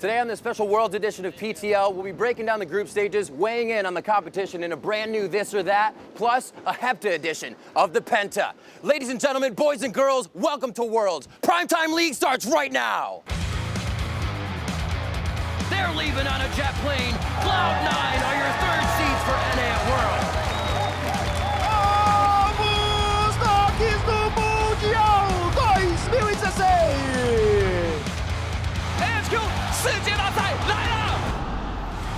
Today on this special Worlds edition of PTL, we'll be breaking down the group stages, weighing in on the competition in a brand new this or that, plus a Hepta edition of the Penta. Ladies and gentlemen, boys and girls, welcome to Worlds. Primetime League starts right now. They're leaving on a jet plane. Cloud9 are your third seeds for NA at Worlds.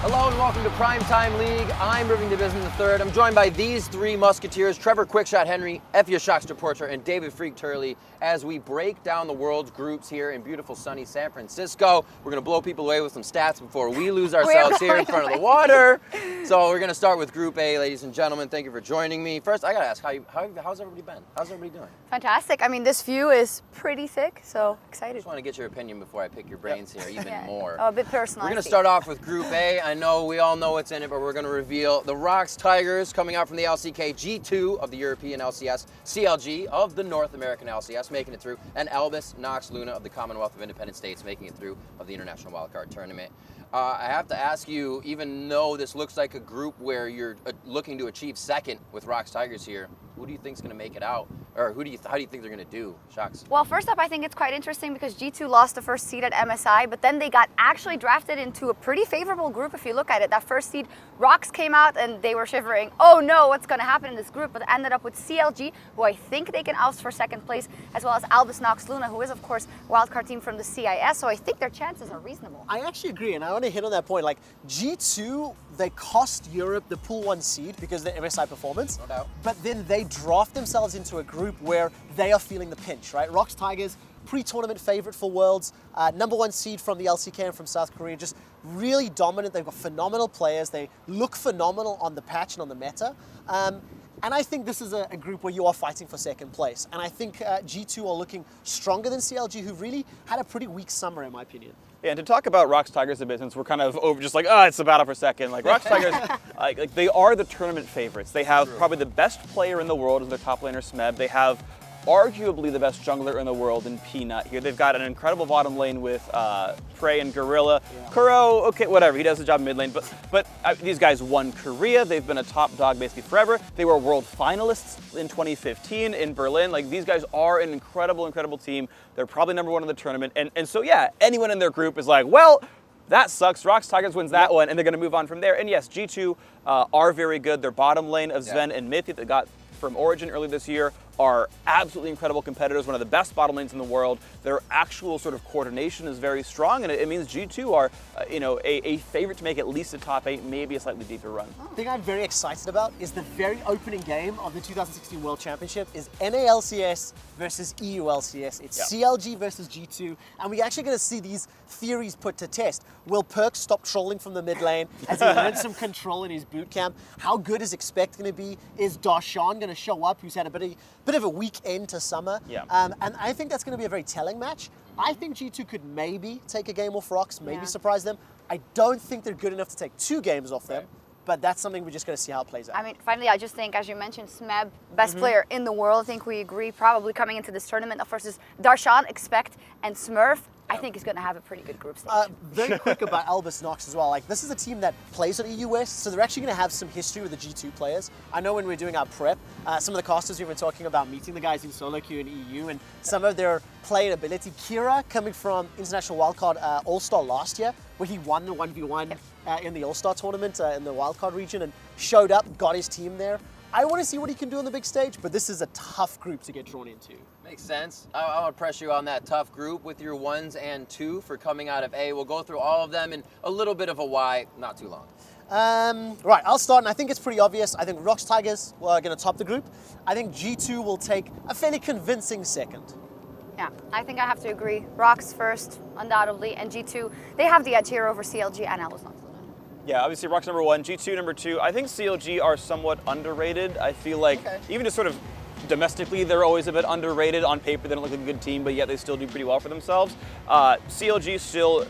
Hello and welcome to Primetime League. I'm Irving DeBisman III. I'm joined by these three musketeers, Trevor Quickshot Henry, Effia Shockster Porter, and David Freak Turley, as we break down the world's groups here in beautiful sunny San Francisco. We're going to blow people away with some stats before we lose ourselves here in front of the water. So we're going to start with Group A, ladies and gentlemen. Thank you for joining me. First, I got to ask, how's everybody been? How's everybody doing? Fantastic. I mean, this view is pretty thick, so excited. I just want to get your opinion before I pick your brains here even more. Oh, a bit personal. We're going to start off with Group A. I know we all know what's in it, but we're going to reveal the Rocks Tigers coming out from the LCK, G2 of the European LCS, CLG of the North American LCS making it through, and Albus Nox Luna of the Commonwealth of Independent States making it through of the International Wildcard Tournament. I have to ask you, even though this looks like a group where you're looking to achieve second with Rocks Tigers here, who do you think is going to make it out? Or how do you think they're going to do, Shocks? Well, first up, I think it's quite interesting because G2 lost the first seed at MSI, but then they got actually drafted into a pretty favorable group if you look at it. That first seed, Rocks came out and they were shivering, oh no, what's going to happen in this group? But ended up with CLG, who I think they can oust for second place, as well as Albus Nox Luna, who is, of course, a wildcard team from the CIS, so I think their chances are reasonable. I actually agree, and I want to hit on that point. Like, G2, they cost Europe the Pool 1 seed because of their MSI performance, no doubt. But then they draft themselves into a group where they are feeling the pinch, right? Rocks Tigers, pre-tournament favorite for Worlds, number 1 seed from the LCK and from South Korea, just really dominant. They've got phenomenal players. They look phenomenal on the patch and on the meta. And I think this is a group where you are fighting for second place. And I think G2 are looking stronger than CLG, who really had a pretty weak summer, in my opinion. Yeah, and to talk about Rocks Tigers a bit, since we're kind of over just like, it's the battle for second. Like, Rocks Tigers, like they are the tournament favorites. They have probably the best player in the world as their top laner, Smeb. They have arguably the best jungler in the world in Peanut here. They've got an incredible bottom lane with Prey and Gorilla. Yeah. Kuro, okay, whatever, he does the job mid lane, but these guys won Korea. They've been a top dog basically forever. They were world finalists in 2015 in Berlin. Like, these guys are an incredible, incredible team. They're probably number 1 in the tournament. And so, yeah, anyone in their group is like, well, that sucks. Rocks Tigers wins that one, and they're going to move on from there. And yes, G2 are very good. Their bottom lane of Sven and Mythi that got from Origin early this year are absolutely incredible competitors, one of the best bottom lanes in the world. Their actual sort of coordination is very strong, and it means G2 are, a favorite to make at least a top 8, maybe a slightly deeper run. The thing I'm very excited about is the very opening game of the 2016 World Championship is NALCS versus EULCS. It's CLG versus G2, and we're actually going to see these theories put to test. Will Perk stop trolling from the mid lane as he learns some control in his boot camp? How good is Expect going to be? Is Darshan going to show up, who's had a bit of a weak end to summer? And I think that's going to be a very telling match. I think G2 could maybe take a game off Rocks, maybe surprise them. I don't think they're good enough to take 2 games off them, but that's something we're just going to see how it plays out. I mean, finally, I just think, as you mentioned, Smeb, best player in the world. I think we agree, probably coming into this tournament versus Darshan, Expect, and Smurf. I think he's going to have a pretty good group stage. Very quick about Albus Nox as well. Like, this is a team that plays at EU West, so they're actually going to have some history with the G2 players. I know when we're doing our prep, some of the casters we've been talking about meeting the guys in solo queue and EU, and some of their play ability. Kira, coming from International Wildcard All-Star last year, where he won the 1v1 in the All-Star tournament in the Wildcard region and showed up, got his team there. I want to see what he can do on the big stage, but this is a tough group to get drawn into. Makes sense. I want to press you on that tough group with your 1s and 2 for coming out of A. We'll go through all of them in a little bit of a why, not too long. Right, I'll start, and I think it's pretty obvious. I think Rocks Tigers are going to top the group. I think G2 will take a fairly convincing second. Yeah, I think I have to agree. Rocks first, undoubtedly, and G2, they have the edge here over CLG and Albus Nox Luna. Yeah, obviously Rocks number 1, G2 number 2. I think CLG are somewhat underrated. I feel like even just sort of domestically, they're always a bit underrated. On paper, they don't look like a good team, but yet they still do pretty well for themselves. CLG still,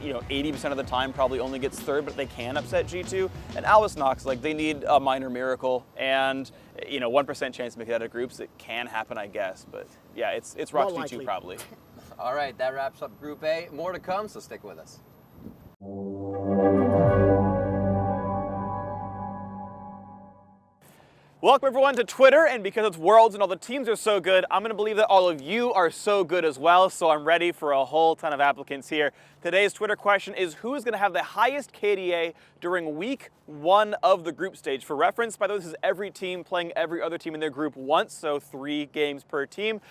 80% of the time probably only gets third, but they can upset G2. And Albus Nox, like, they need a minor miracle and 1% chance to make it out of groups. It can happen, I guess, but yeah, it's Rocks G2 probably. All right, that wraps up Group A. More to come, so stick with us. Welcome everyone to Twitter, and because it's Worlds and all the teams are so good, I'm going to believe that all of you are so good as well, so I'm ready for a whole ton of applicants here. Today's Twitter question is, who is going to have the highest KDA during week 1 of the group stage? For reference, by the way, this is every team playing every other team in their group once, so 3 games per team.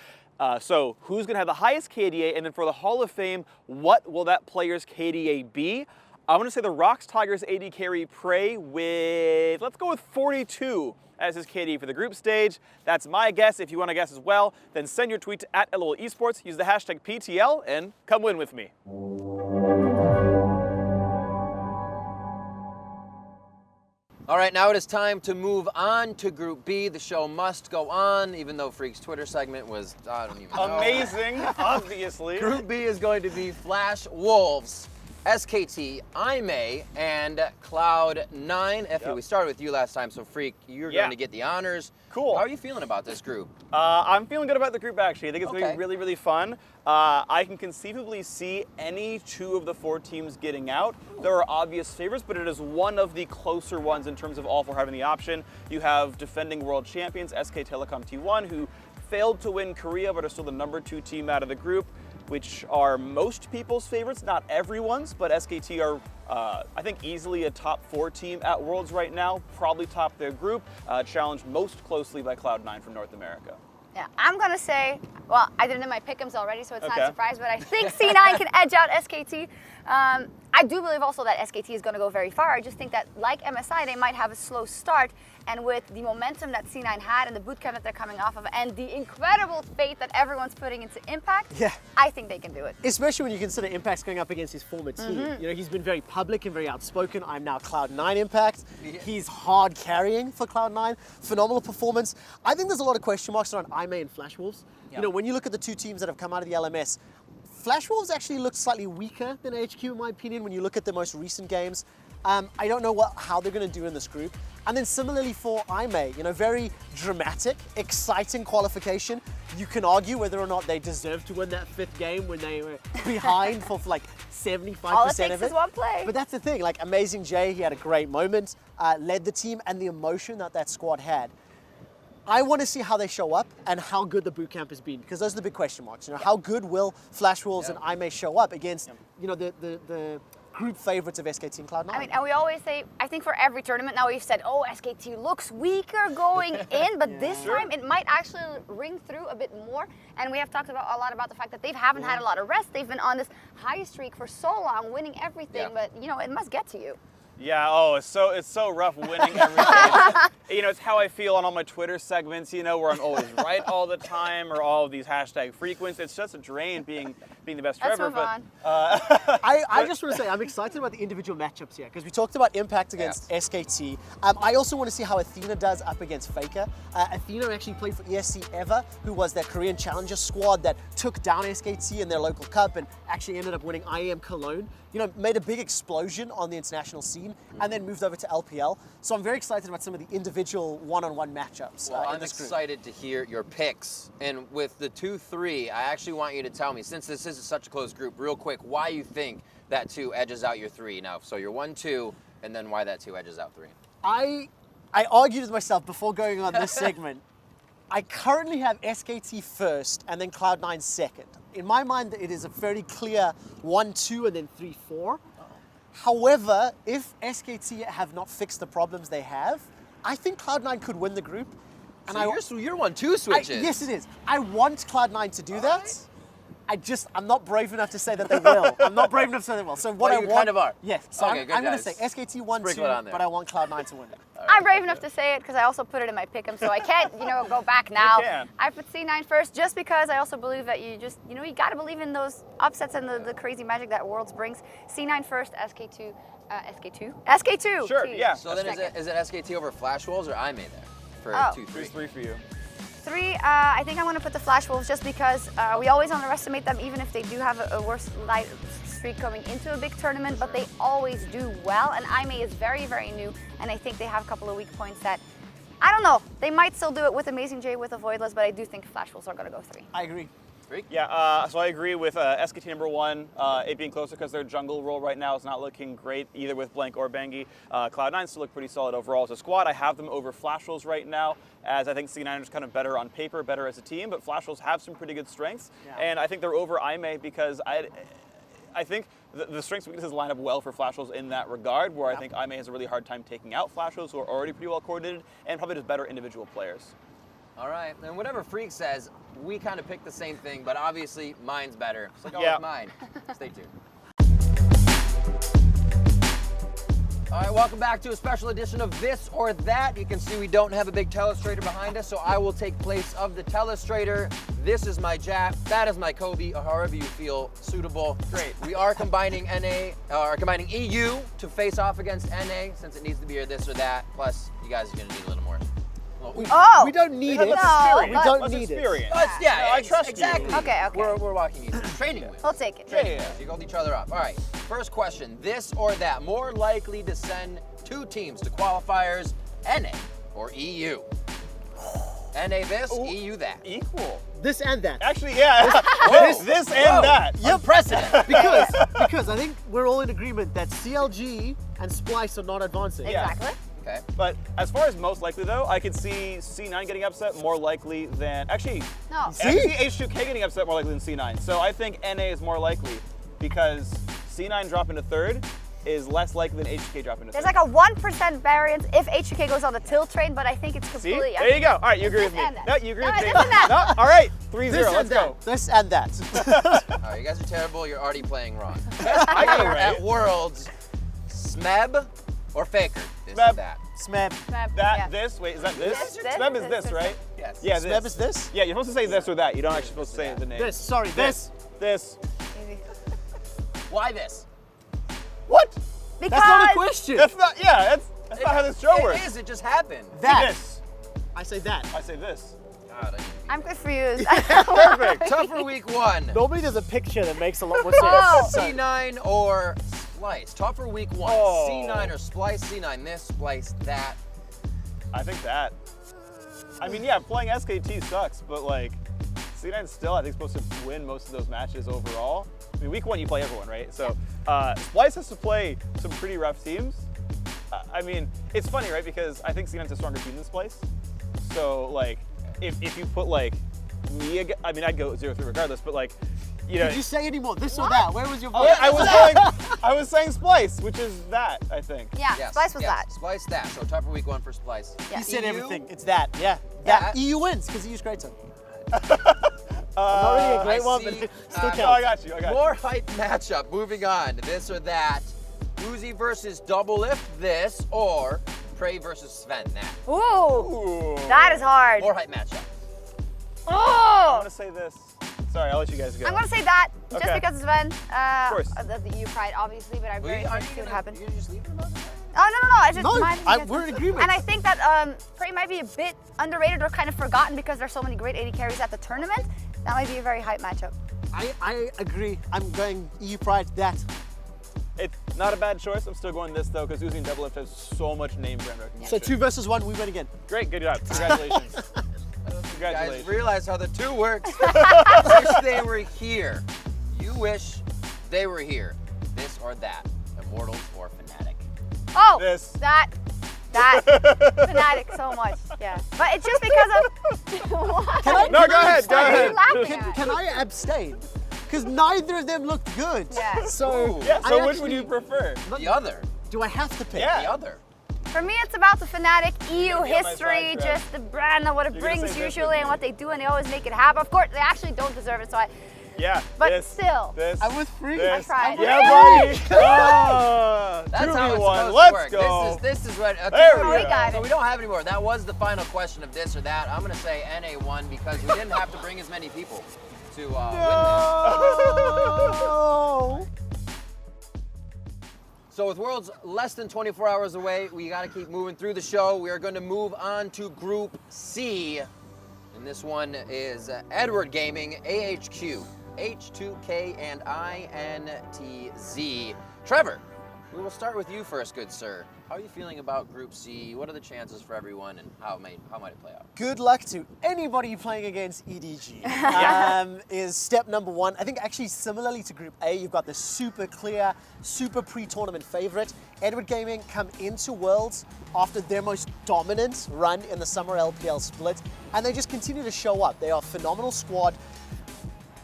So who's going to have the highest KDA, and then for the Hall of Fame, what will that player's KDA be? I'm going to say the Rocks Tigers AD carry Prey with, let's go with 42 as his KD for the group stage. That's my guess. If you want to guess as well, then send your tweet to @LOLesports, use the hashtag PTL, and come win with me. All right, now it is time to move on to Group B. The show must go on, even though Freak's Twitter segment was, I don't even know. Amazing, obviously. Group B is going to be Flash Wolves, SKT, IMA, and Cloud9. Effie, we started with you last time, so Freak, you're going to get the honors. Cool. How are you feeling about this group? I'm feeling good about the group, actually. I think it's going to Okay. be really, really fun. I can conceivably see any 2 of the 4 teams getting out. There are obvious favorites, but it is one of the closer ones in terms of all 4 having the option. You have defending world champions, SK Telecom T1, who failed to win Korea, but are still the #2 team out of the group, which are most people's favorites, not everyone's, but SKT are, I think, easily a top 4 team at Worlds right now, probably top their group, challenged most closely by Cloud9 from North America. Yeah, I'm gonna say, well, I did it in my pick'ems already, so it's not Okay. a surprise, but I think C9 can edge out SKT. I do believe also that SKT is gonna go very far. I just think that, like MSI, they might have a slow start, and with the momentum that C9 had and the bootcamp that they're coming off of, and the incredible faith that everyone's putting into Impact, I think they can do it. Especially when you consider Impact's going up against his former team. You know, he's been very public and very outspoken. I'm now Cloud9 Impact. He's hard carrying for Cloud9. Phenomenal performance. I think there's a lot of question marks around IMA and Flash Wolves. You know, when you look at the 2 teams that have come out of the LMS, Flash Wolves actually look slightly weaker than HQ in my opinion when you look at the most recent games. I don't know how they're going to do in this group. And then similarly for IMA, you know, very dramatic, exciting qualification. You can argue whether or not they deserve to win that 5th game when they were behind for like 75% All it of takes it. is one play. But that's the thing, like Amazing Jay, he had a great moment, led the team, and the emotion that squad had. I want to see how they show up and how good the bootcamp has been, because those are the big question marks. You know, how good will Flash Wolves and IMA show up against, you know, the group favorites of SKT and Cloud9? I mean, and we always say, I think for every tournament now we've said, oh, SKT looks weaker going in, but this time it might actually ring through a bit more. And we have talked a lot about the fact that they haven't had a lot of rest. They've been on this high streak for so long, winning everything, but you know, it must get to you. Yeah, oh, it's so rough winning everything. You know, it's how I feel on all my Twitter segments, you know, where I'm always right all the time, or all of these hashtag frequents. It's just a drain being the best Let's forever. move on. I just want to say I'm excited about the individual matchups here, because we talked about Impact against SKT. I also want to see how Athena does up against Faker. Athena actually played for ESC Eva, who was their Korean Challenger squad that took down SKT in their local cup and actually ended up winning IEM Cologne. You know, made a big explosion on the international scene and then moved over to LPL. So I'm very excited about some of the individual one-on-one matchups. Well, in I'm this group. excited to hear your picks. And with the 2-3, I actually want you to tell me, since this is such a close group, real quick, why you think that 2 edges out your 3 now. So you're 1-2, and then why that 2 edges out 3. I argued with myself before going on this segment. I currently have SKT first and then Cloud9 second. In my mind, it is a very clear 1-2 and then 3-4. However, if SKT have not fixed the problems they have, I think Cloud9 could win the group. And So you're 1-2 switches. yes, it is. I want Cloud9 to do that. I'm not brave enough to say that they will. I'm not brave enough to say they will. So what Well, I you want, kind of are. Yes. So Okay, I'm good, going to guys. say SKT Sprinkle it 1-2, on there. but I want Cloud9 to win it. I'm brave enough to say it because I also put it in my pick'em, so I can't, you know, go back now. can. I put C9 first just because I also believe that you gotta believe in those upsets and the crazy magic that Worlds brings. C9 first, SK2. Sure, T. yeah. So then is it SKT over Flash Wolves or IMA there for Oh. 2-3? There's 3 for you. 3, I think I'm going to put the Flash Wolves just because we always underestimate them, even if they do have a worse light streak going into a big tournament, but they always do well. And IMA is very, very new, and I think they have a couple of weak points that, I don't know, they might still do it with Amazing J with a Voidless, but I do think Flash Wolves are going to go 3. I agree. Freak? Yeah, so I agree with SKT number 1, it being closer because their jungle role right now is not looking great either with Blank or Bengi. Cloud9 still look pretty solid overall as a squad. I have them over Flashholes right now, as I think C9 is kind of better on paper, better as a team, but Flashholes have some pretty good strengths, and I think they're over IME because I think the strengths and weaknesses line up well for Flashholes in that regard, where I think IME has a really hard time taking out Flashholes, who are already pretty well coordinated, and probably just better individual players. All right, and whatever Freak says, we kind of picked the same thing, but obviously mine's better. So go with mine. Stay tuned. All right, welcome back to a special edition of This or That. You can see we don't have a big telestrator behind us, so I will take place of the telestrator. This is my Jap, that is my Kobe, or however you feel suitable. Great. We are combining combining EU to face off against NA, since it needs to be a this or that. Plus, you guys are gonna need a little more. We don't need it. No, We don't need it. I trust exactly. you. Okay. We're walking easy. Training wheels. We'll take it. Yeah. You hold each other up. All right. First question: this or that? More likely to send 2 teams to qualifiers: NA or EU? NA this, EU that. Equal. This and that. Actually, yeah. this and that. Unprecedented. Because I think we're all in agreement that CLG and Splice are not advancing. Exactly. Okay. But as far as most likely though, I could see C9 getting upset more likely than actually. No. I could see H2K getting upset more likely than C9. So I think NA is more likely because C9 dropping to 3rd is less likely than H2K dropping to 3rd. There's like a 1% variance if HK goes on the tilt train, but I think it's See? completely. There you go. All right, you agree with me. and that. No, you agree with me. this and that. No, all right. 3-0. This Let's and go. that. This and that. All right, you guys are terrible. You're already playing wrong. I got it Player right. at Worlds, Smeb or Faker? This Smeb. or that? Smeb. This. Wait, is that this? This, Smeb is this, this, right? Yes. Yeah, Smeb is this? Yeah, you're supposed to say this or that. You don't actually supposed to say the name. This. Sorry. This. This. Why this? What? Because That's not a question. That's not. Yeah, that's not how this show works. It is. It just happened. That. This. I say that. I say this. God, I'm confused. Perfect. Tougher week 1. Normally there's a picture that makes a lot more Oh. sense. C9 or Splice? Tougher week 1. Oh. C9 or Splice? C9 this, Splice that. I think that. I mean, yeah, playing SKT sucks, but like, C9 still, I think, supposed to win most of those matches overall. I mean, week 1 you play everyone, right? So, Splice has to play some pretty rough teams. I mean, it's funny, right? Because I think C9's a stronger team than Splice. So, like, if you put like me, I mean, I'd go 0-3 regardless. But like, you know, Did you say any more? This or that? Where was your vote? yeah, I was saying Splice, which is that, I think. Yeah, Yes, Splice was yes, that. Splice that. So tougher week 1 for Splice. Yeah. He said EU? everything. It's that. Yeah. Yeah. That. EU wins because EU's great. Not really a great I one, see, but it still no, No, I counts. got you. I got you. More hype matchup. Moving on. This or that. Uzi versus Double Lift. This or Prey versus Sven. That. Ooh, Ooh. that is hard. More hype matchup. I'm Oh, gonna say this. Sorry, I'll let you guys go. I'm gonna say that just Okay. because Sven. Of course. The EU pride, obviously, but I'm very Are interested you to see what gonna, happens. you gonna just leave him about that? Oh no! I just No, mine. we're in agreement. And I think that Prey might be a bit underrated or kind of forgotten because there's so many great AD carries at the tournament. That might be a very hype matchup. I agree. I'm going EU Pride. That. It's not a bad choice. I'm still going this though, because Uzi and Double Lift has so much name brand recognition. So 2 versus 1, we win again. Great, good job. Congratulations. Guys, Congratulations. realize how the 2 works. Wish they were here. You wish they were here. This or that. Immortals or Fnatic. Oh, This. that Fnatic so much. Yeah, but it's just because of. What? No, go ahead. Go What are you ahead. laughing at? Can I abstain? Because neither of them looked good. Yeah. So, Ooh. Yeah. So I which would you prefer? The other. do I have to pick? Yeah. The other. For me, it's about the Fnatic EU You're gonna be on my history, side, Trev. just the brand and what it You're gonna brings say this usually, with and me. what they do, and they always make it happen. Of course, they actually don't deserve it, so I. Yeah. But this, still. This. I'm with Free. This. I tried. Yeah, buddy. Oh, That's how it's 2v1. supposed to Let's work. go. This is what. There Oh, we we go. got So it. we don't have any more. That was the final question of this or that. I'm gonna say NA won because we didn't have to bring as many people to win Oh. this. So with Worlds less than 24 hours away, we gotta keep moving through the show. We are gonna move on to Group C. And this one is Edward Gaming, AHQ, H2K, and INTZ. Trevor, We will start with you first, good sir. How are you feeling about Group C? What are the chances for everyone, and how might it play out? Good luck to anybody playing against EDG. Is step number one. I think actually similarly to Group A, you've got the super clear, super pre-tournament favorite. Edward Gaming come into Worlds after their most dominant run in the summer LPL split, and they just continue to show up. They are a phenomenal squad.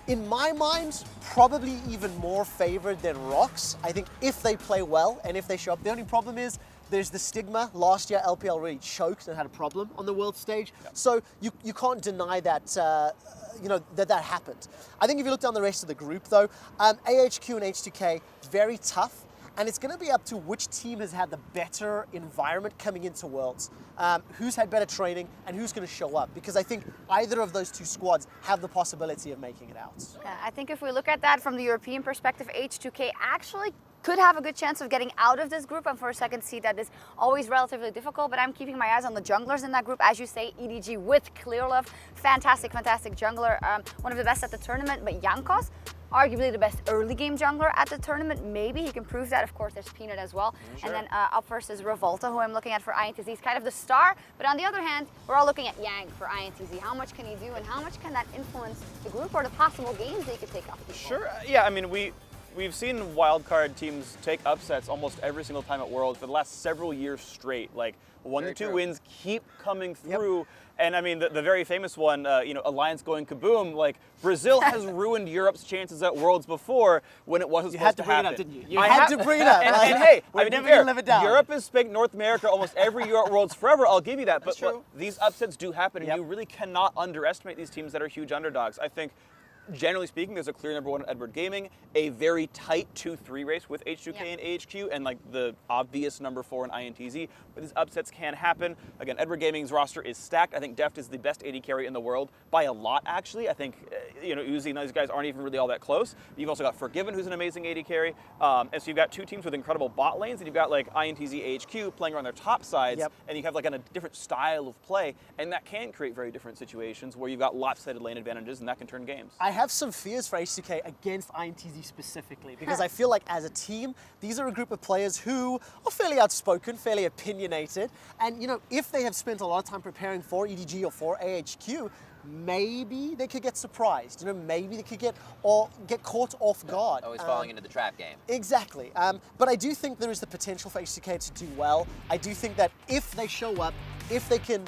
In my mind, probably even more favored than Rocks. I think if they play well and if they show up, the only problem is there's the stigma. Last year, LPL really choked and had a problem on the world stage. Yep. So you can't deny that, that happened. I think if you look down the rest of the group though, AHQ and H2K, very tough. And it's going to be up to which team has had the better environment coming into Worlds, who's had better training, and who's going to show up. Because I think either of those two squads have the possibility of making it out. Yeah, I think if we look at that from the European perspective, H2K actually could have a good chance of getting out of this group, and for a second seed that is always relatively difficult, but I'm keeping my eyes on the junglers in that group. As you say, EDG with Clearlove, fantastic jungler, one of the best at the tournament, but Jankos, arguably the best early game jungler at the tournament. Maybe he can prove that. Of course, there's Peanut as well. Sure. And then up first is Revolta, who I'm looking at for INTZ. He's kind of the star, but on the other hand, we're all looking at Yang for INTZ. How much can he do, and how much can that influence the group or the possible games they could take off? Sure, yeah, I mean, we've seen wildcard teams take upsets almost every single time at Worlds for the last several years straight. Like 1 to 2 wins keep coming through. Yep. And I mean, the very famous one, Alliance going kaboom. Like Brazil has ruined Europe's chances at Worlds before when it wasn't supposed to happen. You had to bring it up, didn't you? You had to bring it up. And hey, we're never going to live it down. Europe has spanked North America almost every year at Worlds forever. I'll give you that. That's but true. Look, these upsets do happen, and you really cannot underestimate these teams that are huge underdogs. I think, generally speaking, there's a clear number one at Edward Gaming, a very tight 2-3 race with H2K and AHQ, and like the obvious number 4 in INTZ, but these upsets can happen. Again, Edward Gaming's roster is stacked. I think Deft is the best AD carry in the world by a lot, actually. I think, Uzi and those guys aren't even really all that close. You've also got Forgiven, who's an amazing AD carry, and so you've got two teams with incredible bot lanes, and you've got like INTZ, AHQ playing around their top sides, and you have like a different style of play, and that can create very different situations where you've got lopsided lane advantages, and that can turn games. I have some fears for H2K against INTZ specifically, because I feel like as a team, these are a group of players who are fairly outspoken, fairly opinionated, and if they have spent a lot of time preparing for EDG or for AHQ, maybe they could get surprised. Maybe they could get caught off guard. Always falling into the trap game. Exactly. But I do think there is the potential for H2K to do well. I do think that if they show up, if they can,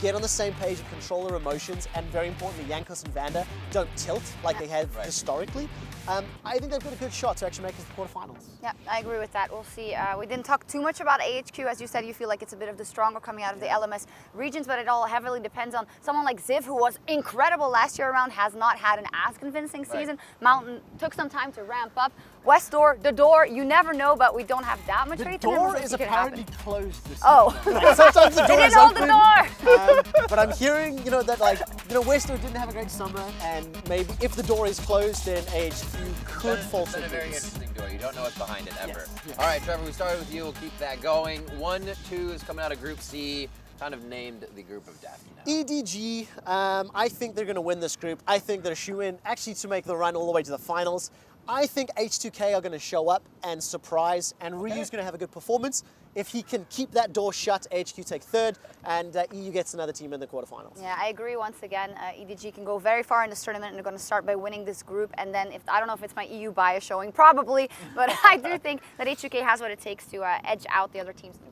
get on the same page and control their emotions, and very importantly, Jankos and Vanda don't tilt like they have historically, I think they've got a good shot to actually make it to the quarterfinals. Yeah, I agree with that. We'll see. We didn't talk too much about AHQ. As you said, you feel like it's a bit of the stronger coming out of the LMS regions, but it all heavily depends on someone like Ziv, who was incredible last year around, has not had an as convincing season. Mountain took some time to ramp up. West door, the door, you never know, but we don't have that much faith in him. The door is apparently closed this season. Oh. Sometimes the door is hold open. The door. But I'm hearing, that West door didn't have a great summer, and maybe if the door is closed, then AHQ could fall to a very interesting door. You don't know what's behind it ever. Yes. All right, Trevor, we started with you. We'll keep that going. 1-2 is coming out of Group C. Kind of named the group of death. EDG, I think they're going to win this group. I think they're a shoe-in, actually, to make the run all the way to the finals. I think H2K are going to show up and surprise, and Ryu's going to have a good performance. If he can keep that door shut, HQ take third, and EU gets another team in the quarterfinals. Yeah, I agree once again. EDG can go very far in this tournament, and they're going to start by winning this group. And then, I don't know if it's my EU bias showing, probably, but I do think that H2K has what it takes to edge out the other teams in the group.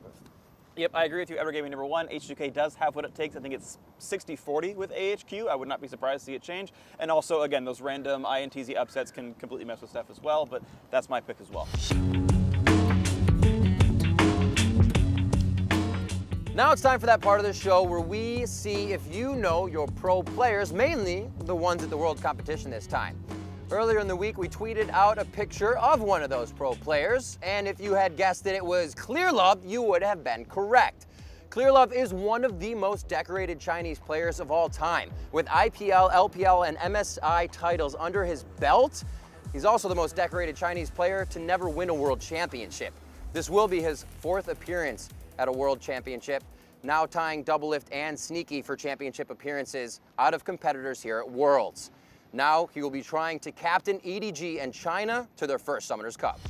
Yep, I agree with you. Edward Gaming number 1. H2K does have what it takes. I think it's 60-40 with AHQ. I would not be surprised to see it change. And also, again, those random INTZ upsets can completely mess with stuff as well, but that's my pick as well. Now it's time for that part of the show where we see if you know your pro players, mainly the ones at the World Competition this time. Earlier in the week, we tweeted out a picture of one of those pro players, and if you had guessed that it was Clearlove, you would have been correct. Clearlove is one of the most decorated Chinese players of all time. With IPL, LPL, and MSI titles under his belt, he's also the most decorated Chinese player to never win a world championship. This will be his 4th appearance at a world championship, now tying Doublelift and Sneaky for championship appearances out of competitors here at Worlds. Now he will be trying to captain EDG and China to their first Summoners Cup.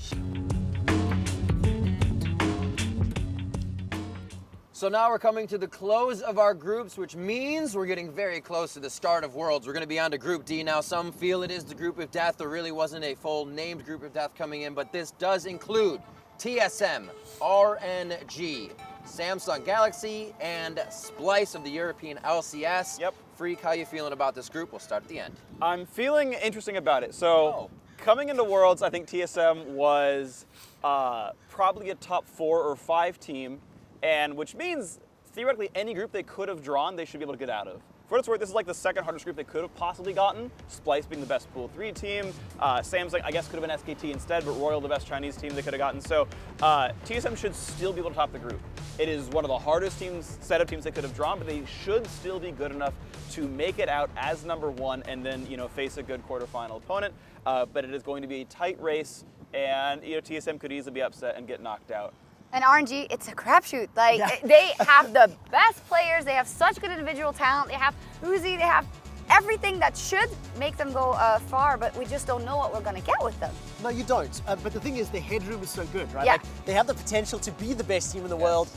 So now we're coming to the close of our groups, which means we're getting very close to the start of Worlds. We're going to be on to Group D now. Some feel it is the group of death. There really wasn't a full named group of death coming in, but this does include TSM, RNG, Samsung Galaxy, and Splice of the European LCS. Yep. Freak, how you feeling about this group? We'll start at the end. I'm feeling interesting about it. So coming into Worlds, I think TSM was probably a top 4 or 5 team, and which means theoretically any group they could have drawn, they should be able to get out of. For what it's worth, this is like the second hardest group they could have possibly gotten. Splice being the best Pool 3 team. Samsung, I guess, could have been SKT instead, but Royal, the best Chinese team they could have gotten. So TSM should still be able to top the group. It is one of the hardest set of teams they could have drawn, but they should still be good enough to make it out as number 1 and then, face a good quarterfinal opponent. But it is going to be a tight race, and TSM could easily be upset and get knocked out. And RNG, it's a crapshoot. They have the best players. They have such good individual talent. They have Uzi. They have everything that should make them go far, but we just don't know what we're going to get with them. No, you don't. But the thing is, the headroom is so good, right? Yeah. They have the potential to be the best team in the world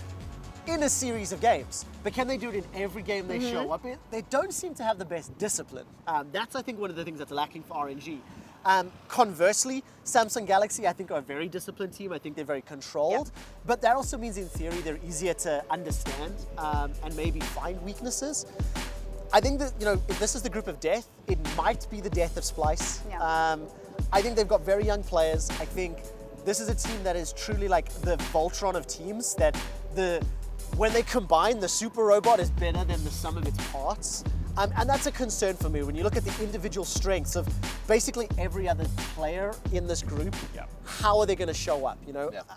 in a series of games. But can they do it in every game they show up in? They don't seem to have the best discipline. That's, I think, one of the things that's lacking for RNG. Conversely, Samsung Galaxy, I think, are a very disciplined team. I think they're very controlled. But that also means, in theory, they're easier to understand and maybe find weaknesses. I think that, if this is the group of death, it might be the death of Splice. Yeah. I think they've got very young players. I think this is a team that is truly like the Voltron of teams, that when they combine, the super robot is better than the sum of its parts. And that's a concern for me when you look at the individual strengths of basically every other player in this group. Yeah. How are they going to show up?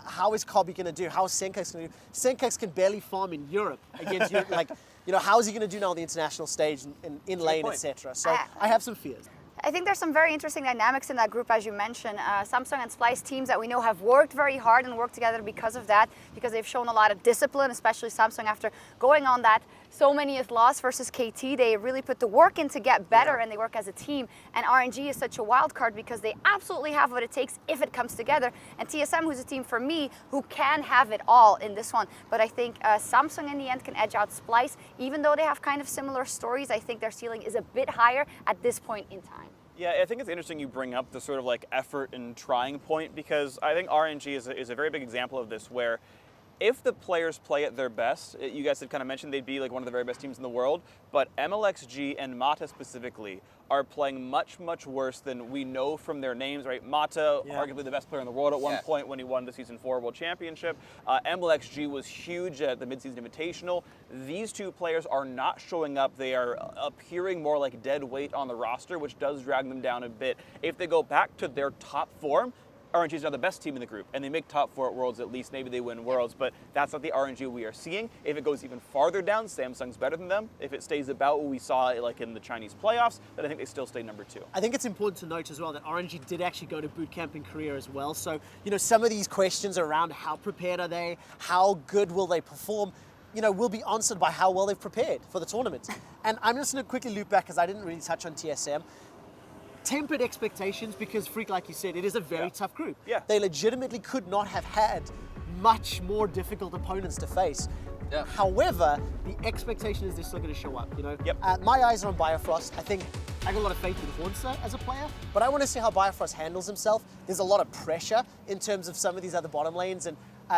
How is Kobe going to do? How is Senkex going to do? Senkex can barely farm in Europe against Europe. How is he going to do now on the international stage and in lane, etc.? So I have some fears. I think there's some very interesting dynamics in that group, as you mentioned. Samsung and Splice teams that we know have worked very hard and worked together because of that, because they've shown a lot of discipline, especially Samsung after going on that so many is lost versus KT. They really put the work in to get better and they work as a team. And RNG is such a wild card because they absolutely have what it takes if it comes together. And TSM, who's a team for me, who can have it all in this one. But I think Samsung in the end can edge out Splice. Even though they have kind of similar stories, I think their ceiling is a bit higher at this point in time. Yeah, I think it's interesting you bring up the sort of effort and trying point, because I think RNG is a very big example of this, where if the players play at their best, you guys had kind of mentioned they'd be one of the very best teams in the world, but MLXG and Mata specifically are playing much, much worse than we know from their names, right? Mata, arguably the best player in the world at one point when he won the Season 4 World Championship. MLXG was huge at the Mid-Season Invitational. These two players are not showing up. They are appearing more like dead weight on the roster, which does drag them down a bit. If they go back to their top form, RNG is now the best team in the group, and they make top 4 at Worlds at least. Maybe they win Worlds, but that's not the RNG we are seeing. If it goes even farther down, Samsung's better than them. If it stays about what we saw in the Chinese playoffs, then I think they still stay number 2. I think it's important to note as well that RNG did actually go to boot camp in Korea as well. So, some of these questions around how prepared are they, how good will they perform, will be answered by how well they've prepared for the tournament. And I'm just going to quickly loop back because I didn't really touch on TSM. Tempered expectations, because Freak, like you said, it is a very tough group. Yeah. They legitimately could not have had much more difficult opponents to face. Yeah. However, the expectation is they're still going to show up. Yep. My eyes are on Biofrost. I think I got a lot of faith in Hornster as a player, but I want to see how Biofrost handles himself. There's a lot of pressure in terms of some of these other bottom lanes and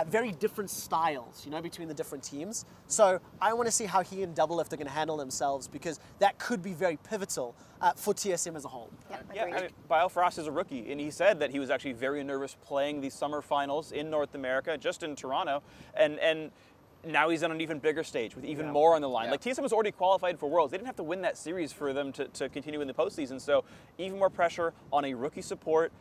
very different styles, between the different teams. So I want to see how he and Doublelift are going to handle themselves, because that could be very pivotal for TSM as a whole. Yeah, Biofrost is a rookie, and he said that he was actually very nervous playing the summer finals in North America, just in Toronto, and now he's on an even bigger stage with even more on the line. TSM was already qualified for Worlds. They didn't have to win that series for them to continue in the postseason, so even more pressure on a rookie support.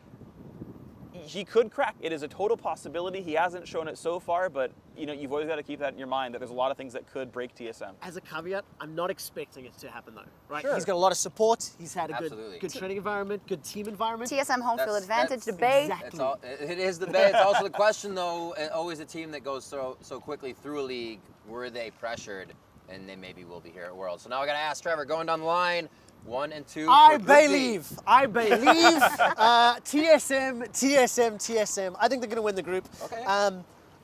He could crack. It is a total possibility. He hasn't shown it so far, but you've always got to keep that in your mind that there's a lot of things that could break TSM. As a caveat, I'm not expecting it to happen though, right? Sure. He's got a lot of support. He's had a Absolutely. good training environment, good team environment. TSM home field That's- advantage, the that's Bay. exactly- It is the Bay. It's also the question, though, always a team that goes so quickly through a league, were they pressured? And they maybe will be here at Worlds. So now I got to ask Trevor, going down the line, 1 and 2. I for Group D. believe. TSM. I think they're going to win the group. Okay.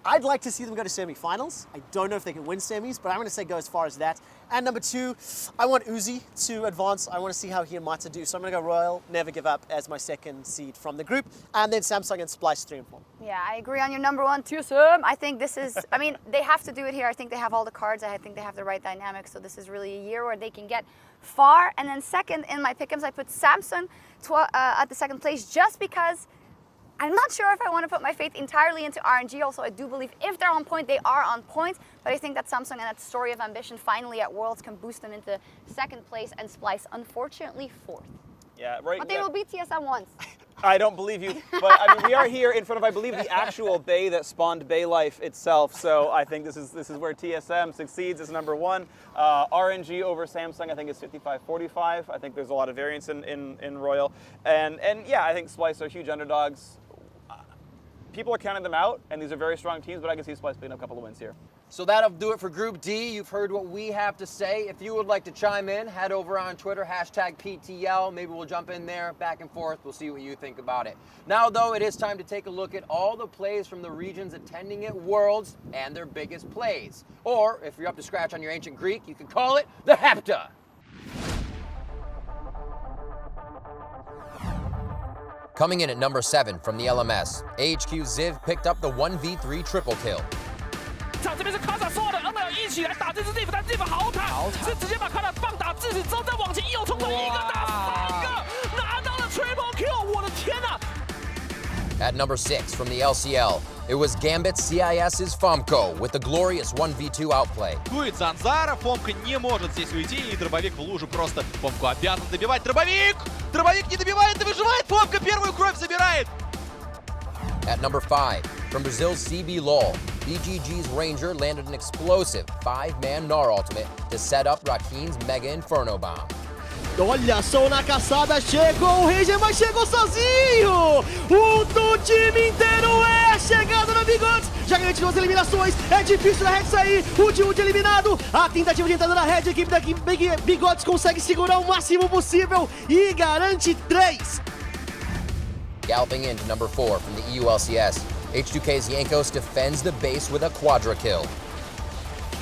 I'd like to see them go to semi-finals. I don't know if they can win semis, but I'm going to say go as far as that. And number 2, I want Uzi to advance. I want to see how he and Mata do. So I'm going to go Royal, Never Give Up as my second seed from the group. And then Samsung and Splice 3 and 4. Yeah, I agree on your number 1, TSM. I think this is, I mean, they have to do it here. I think they have all the cards. I think they have the right dynamics. So this is really a year where they can get far. And then second in my pick'ems, I put Samsung at the second place just because I'm not sure if I want to put my faith entirely into RNG. Also, I do believe if they're on point, they are on point. But I think that Samsung and that story of ambition finally at Worlds can boost them into second place, and Splice, unfortunately, 4th. Yeah, right. But they will beat TSM once. I don't believe you, but I mean, we are here in front of, I believe, the actual bay that spawned Bay Life itself. So I think this is where TSM succeeds as number 1. RNG over Samsung, I think, is 55-45. I think there's a lot of variance in Royal, and yeah, I think Splice are huge underdogs. People are counting them out, and these are very strong teams, but I can see Splice picking up a couple of wins here. So that'll do it for Group D. You've heard what we have to say. If you would like to chime in, head over on Twitter, #PTL. Maybe we'll jump in there, back and forth. We'll see what you think about it. Now, though, it is time to take a look at all the plays from the regions attending at Worlds and their biggest plays. Or, if you're up to scratch on your ancient Greek, you can call it the hepta. Coming in at number 7 from the LMS, AHQ Ziv picked up the 1v3 triple kill. 场这边是卡萨所有的 NL 一起来打这支 Ziv， 但 Ziv 好坦，是直接把卡萨棒打致死之后再往前又冲了一个打3个，拿到了 triple kill， 我的天哪！ At number 6 from the LCL, it was Gambit CIS's Fomko with the glorious 1v2 outplay. Дует Занзара, Фомка не может здесь уйти, и дробовик в лужу просто Фомку обязан добивать. Дробовик! Дробовик не добивает и выживает, Фомка первую кровь забирает! At number 5, from Brazil's CB LOL, BGG's Ranger landed an explosive 5-man Gnar ultimate to set up Rakin's Mega Inferno Bomb. Olha só na caçada, chegou o Ranger, mas chegou sozinho! O do time inteiro é a chegada do Bigotes! Já garantiu as eliminações, é difícil da Red sair, o de eliminado! A tentativa de entrada da Red, a equipe da Bigotes consegue segurar o máximo possível e garante 3! Galloping into number 4 from the EULCS, H2K's Yankos defends the base with a quadra kill.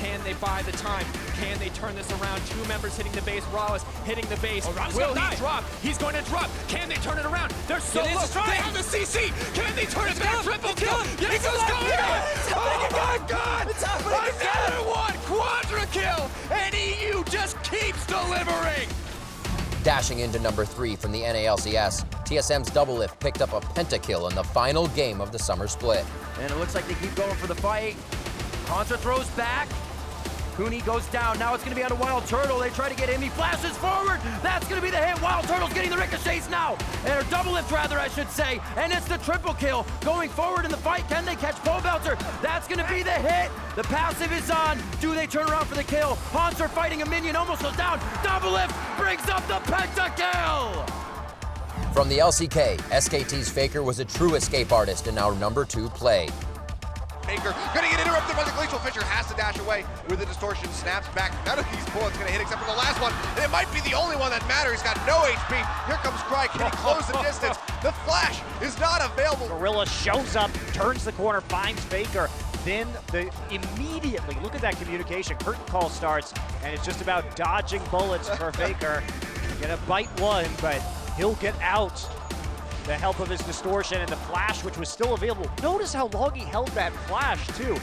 Can they buy the time? Can they turn this around? 2 members hitting the base. Rallis hitting the base. Will he drop? He's going to drop. Can they turn it around? They're so low. They have the CC. Can they turn it back? Triple kill. Yes, it's going on. Oh my God! Another one. Quadra kill. And EU just keeps delivering. Dashing into number 3 from the NALCS, TSM's Doublelift picked up a pentakill in the final game of the summer split. And it looks like they keep going for the fight. Contra throws back. Cooney goes down. Now it's going to be on a Wild Turtle. They try to get him. He flashes forward. That's going to be the hit. Wild Turtle's getting the ricochets now. Or Doublelift, rather, I should say. And it's the triple kill. Going forward in the fight. Can they catch Pole Belter? That's going to be the hit. The passive is on. Do they turn around for the kill? Hanser fighting a minion. Almost goes down. Doublelift brings up the pentakill. From the LCK, SKT's Faker was a true escape artist in our number 2 play. Faker gonna get interrupted by the Glacial Fisher, has to dash away with the distortion, snaps back. None of these bullets gonna hit except for the last one. And it might be the only one that matters. He's got no HP. Here comes Cry. Can he close the distance? The flash is not available. Gorilla shows up, turns the corner, finds Faker. Then immediately, look at that communication. Curtain call starts, and it's just about dodging bullets for Faker. Gonna bite one, but he'll get out. The help of his distortion and the flash, which was still available. Notice how long he held that flash, too.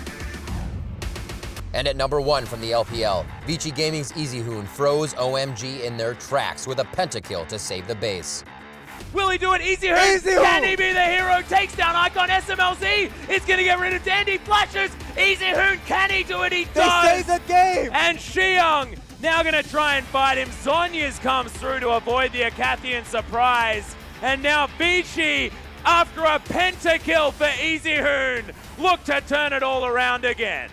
And at number 1 from the LPL, Vici Gaming's EasyHoon froze OMG in their tracks with a pentakill to save the base. Will he do it? EasyHoon. Can he be the hero? Takes down Icon. SMLZ is going to get rid of Dandy. Flashes. EasyHoon. Can he do it? He does. They save the game. And Xiong now going to try and fight him. Zhonya's comes through to avoid the Akathian surprise. And now Vici, after a pentakill for EasyHoon, look to turn it all around again.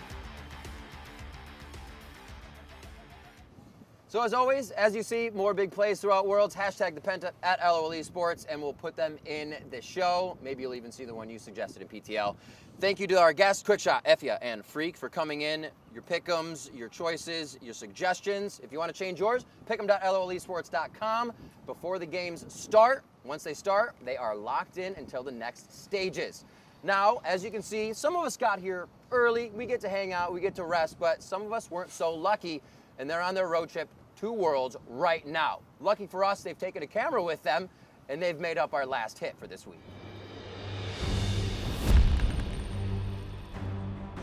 So as always, as you see, more big plays throughout Worlds, hashtag the Penta at LOL Esports, and we'll put them in the show. Maybe you'll even see the one you suggested in PTL. Thank you to our guests, Quickshot, Efia, and Freak for coming in. Your pick'ems, your choices, your suggestions. If you want to change yours, pick'em.lolesports.com. Before the games start, once they start, they are locked in until the next stages. Now, as you can see, some of us got here early. We get to hang out, we get to rest, but some of us weren't so lucky, and they're on their road trip to Worlds right now. Lucky for us, they've taken a camera with them, and they've made up our last hit for this week.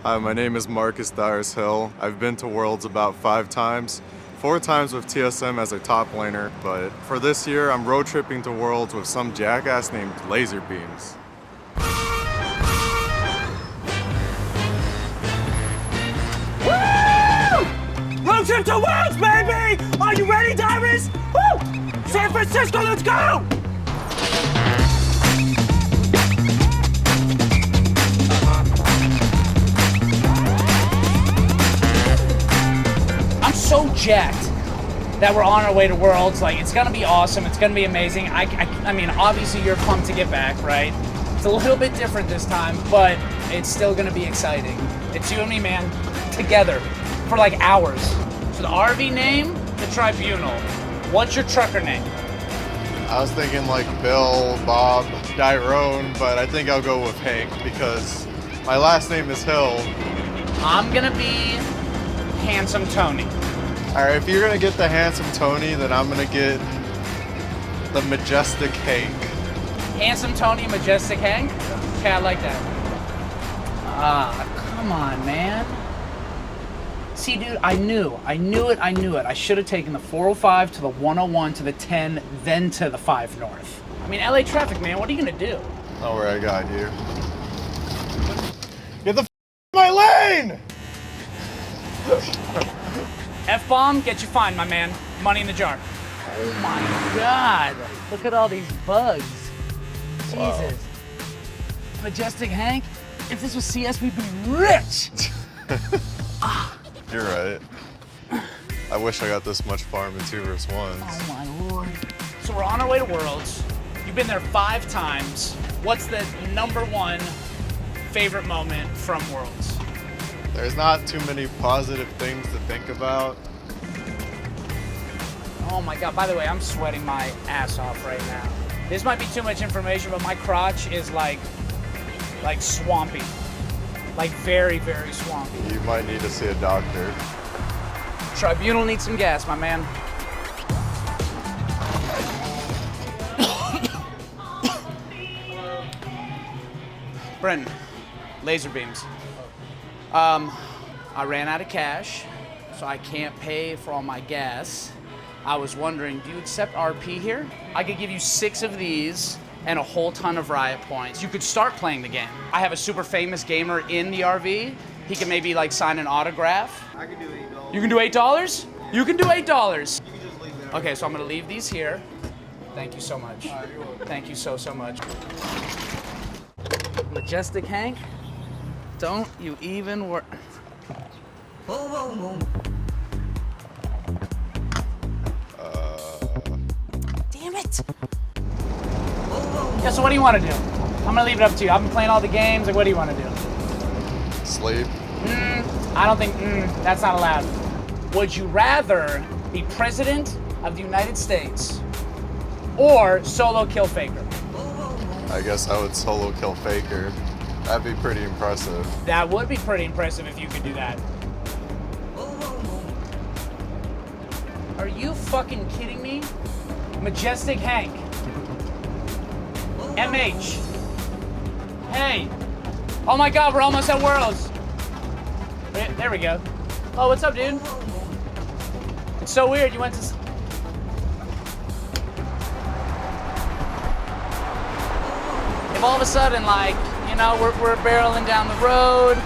Hi, my name is Marcus Dyers Hill. I've been to Worlds about 5 times, 4 times with TSM as a top laner, but for this year, I'm road tripping to Worlds with some jackass named Laser Beams. Road trip to Worlds, baby! Are you ready, Diamonds? Woo! San Francisco, let's go! I'm so jacked that we're on our way to Worlds. Like, it's gonna be awesome. It's gonna be amazing. I mean, obviously you're pumped to get back, right? It's a little bit different this time, but it's still gonna be exciting. It's you and me, man, together for like hours. So the RV name, the Tribunal. What's your trucker name? I was thinking like Bill, Bob, Tyrone, but I think I'll go with Hank because my last name is Hill. I'm gonna be Handsome Tony. All right, if you're gonna get the Handsome Tony, then I'm gonna get the Majestic Hank. Handsome Tony, Majestic Hank? Okay, I like that. Come on, man. See, dude, I knew it. I should have taken the 405 to the 101 to the 10, then to the 5 North. I mean, LA traffic, man, what are you gonna do? Don't worry, I got you. Get the my lane! F-bomb, get you fined, my man. Money in the jar. Oh my God. Look at all these bugs. Jesus. Majestic Hank, if this was CS, we'd be rich. You're right. I wish I got this much farm in 2 vs. 1s. Oh my Lord. So we're on our way to Worlds. You've been there 5 times. What's the #1 favorite moment from Worlds? There's not too many positive things to think about. Oh my God, by the way, I'm sweating my ass off right now. This might be too much information, but my crotch is like swampy. Like very, very swampy. You might need to see a doctor. Tribunal needs some gas, my man. Brendan, laser beams. I ran out of cash, so I can't pay for all my gas. I was wondering, do you accept RP here? I could give you 6 of these and a whole ton of riot points. You could start playing the game. I have a super famous gamer in the RV. He can maybe like sign an autograph. I can do $8. You can do $8? You can do $8. You can just leave them. Okay, so I'm gonna leave these here. Thank you so much. You're welcome. Thank you so much. Majestic Hank, don't you even worry. Damn it! Yeah, so what do you want to do? I'm gonna leave it up to you. I've been playing all the games. Like, what do you want to do? Sleep. I don't think, that's not allowed. Would you rather be president of the United States or solo kill Faker? I guess I would solo kill Faker. That'd be pretty impressive. That would be pretty impressive if you could do that. Are you fucking kidding me? Majestic Hank. MH. Hey. Oh my God, we're almost at Worlds. There we go. Oh, what's up, dude? It's so weird. You went to... If all of a sudden, like, you know, we're barreling down the road.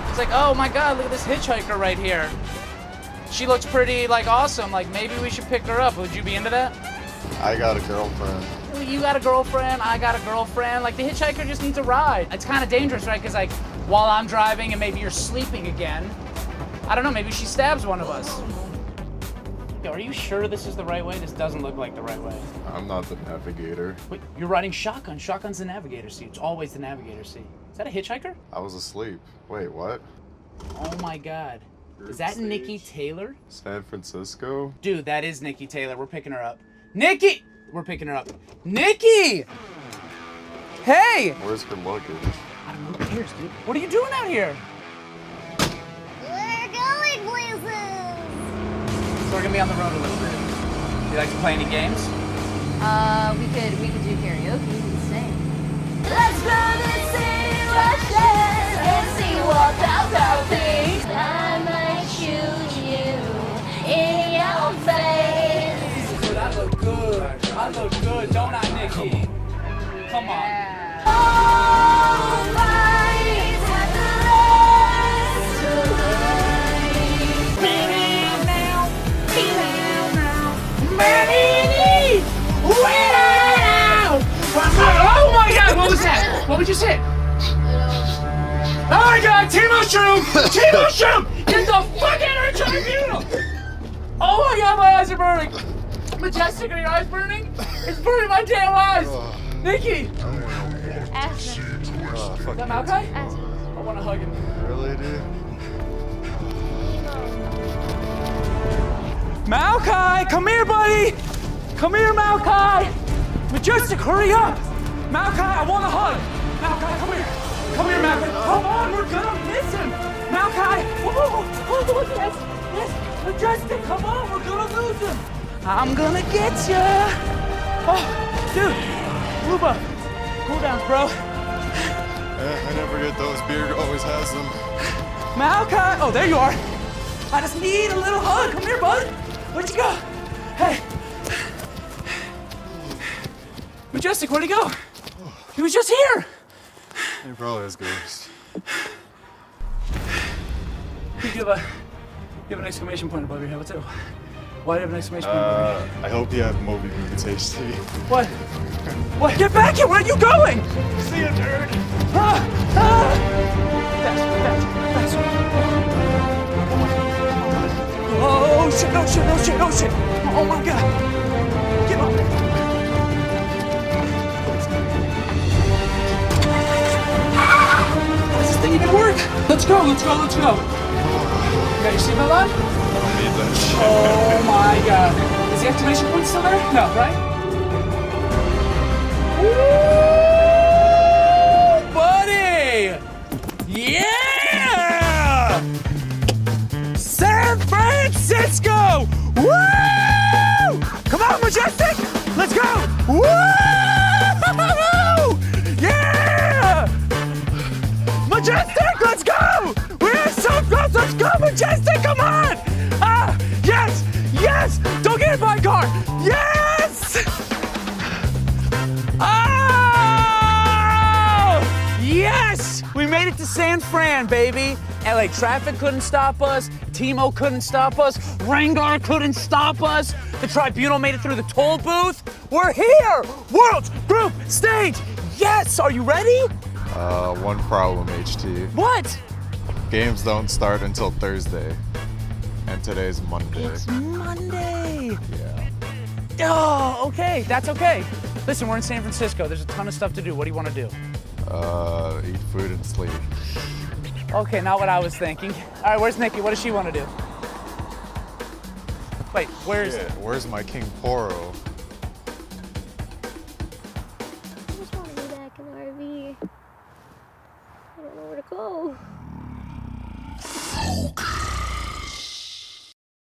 It's like, oh my God, look at this hitchhiker right here. She looks pretty, like, awesome. Like, maybe we should pick her up. Would you be into that? I got a girlfriend. You got a girlfriend, I got a girlfriend. Like, the hitchhiker just needs a ride. It's kind of dangerous, right? Because, like, while I'm driving and maybe you're sleeping again, I don't know, maybe she stabs one of us. Yo, are you sure this is the right way? This doesn't look like the right way. I'm not the navigator. Wait, you're riding shotgun. Shotgun's the navigator seat. It's always the navigator seat. Is that a hitchhiker? I was asleep. Wait, what? Oh my God. Is that Nikki Taylor? San Francisco? Dude, that is Nikki Taylor. We're picking her up. Nikki! We're picking her up. Nikki! Hey! Where's her luggage? I Cheers, dude. What are you doing out here? We're going places. So we're gonna be on the road a little bit. Do you like to play any games? We could do karaoke. We can sing. Let's go to St. and see what our things. I might choose you in your face. Dude, I look good. I look good, don't I, Nikki? Come on. All right, have the rest of the night. Oh my God! What was that? What would you say? Oh my God! Timo Shroom! Timo Shroom! Get the fuck out of the tribunal! Oh my God! My eyes are burning. Majestic, are your eyes burning? It's burning my damn eyes. Nikki. Ask them. Is that Malachi? Ask them. I want to hug him. Really, dude? Malachi, come here, buddy. Come here, Malachi. Majestic, hurry up. Malachi, I want a hug. Malachi, come here. Come here, Malachi. Come on, we're gonna miss him. Malachi. Oh, yes, yes. Majestic, come on, we're gonna lose him. I'm gonna get ya. Oh, dude. Luba, cool downs, bro. I never get those. Beard always has them. Malachi. Oh, there you are. I just need a little hug. Come here, bud. Where'd you go? Hey. Majestic, where'd he go? He was just here. He probably has ghosts. You have an exclamation point above your head. What's it? Why do you have an exclamation point above your head? I hope you have Moby Moon tasty. What? What? Get back here! Where are you going? See you, nerd. Fast. Come on. Oh shit! Oh shit! Oh shit! Oh shit! Oh my God! Get on there. Does this thing even work? Let's go! Let's go! Let's go! You got your seatbelt on? I don't need that shit. Oh my God! Is the exclamation point still there? No, right? Woo, buddy! Yeah! San Francisco! Woo! Come on, Majestic! Let's go! Woo! Yeah! Majestic, let's go! We're so close! Let's go, Majestic! Come on! Ah, yes! Yes! Don't get hit by a car! Yes! Oh! Yes! We made it to San Fran, baby. LA traffic couldn't stop us. Timo couldn't stop us. Rangar couldn't stop us. The tribunal made it through the toll booth. We're here! World Group Stage! Yes! Are you ready? One problem, HT. What? Games don't start until Thursday. And today's Monday. It's Monday. Yeah. Oh, okay. That's okay. Listen, we're in San Francisco. There's a ton of stuff to do. What do you want to do? Eat food and sleep. Okay, not what I was thinking. All right, where's Nikki? What does she want to do? Wait, where's... Where's my King Poro?